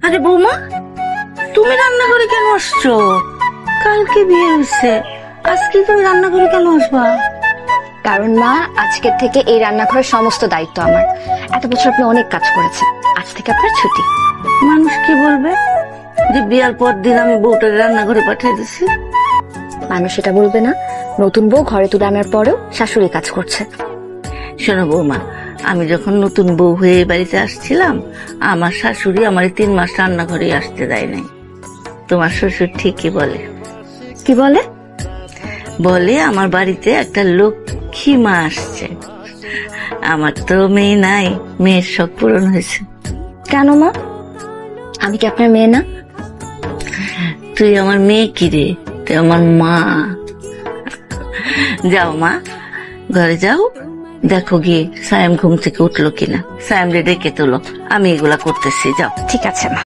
আরে বৌমা, তুমি রান্নাঘরে কেন আসছো? কালকে বিয়ে হয়েছে, আজকে তুমি রান্নাঘরে কেন আসবা? কারণ মা, আজকের থেকে এই রান্নাঘরের সমস্ত দায়িত্ব আমার। এত বছর আপনি অনেক কাজ করেছেন, আজ থেকে আপনার ছুটি। মানুষ কি বলবে যে বিয়ার পর দিন আমি বউটাকে রান্নাঘরে পাঠিয়ে দিছি? মানুষ এটা বলবে না? নতুন বউ ঘরে তুলে আনার পরেও শাশুড়ি কাজ করছে। শোনো বৌমা, আমি যখন নতুন বউ হয়ে এই বাড়িতে আসছিলাম, আমার শাশুড়ি আমার 3 মাস রান্নাঘরে আসতে দেয় নাই। তোমার শ্বশুর ঠিকই বলে। কি বলে? বলে আমার বাড়িতে একটা লক্ষ্মী মা আসছে। আমার তো মেয়ে নাই, মেয়ের শখ পূরণ হয়েছে। কেন মা? আমি কি আপনার মেয়ে না? তুই আমার মেয়ে কি রে? তুই আমার মা। যাও মা, ঘরে যাও, দেখো গিয়ে সায়াম ঘুম থেকে উঠলো কিনা। সায়াম রে ডেকে তোলো, আমি এগুলা করতেছি। যাও। ঠিক আছে মা।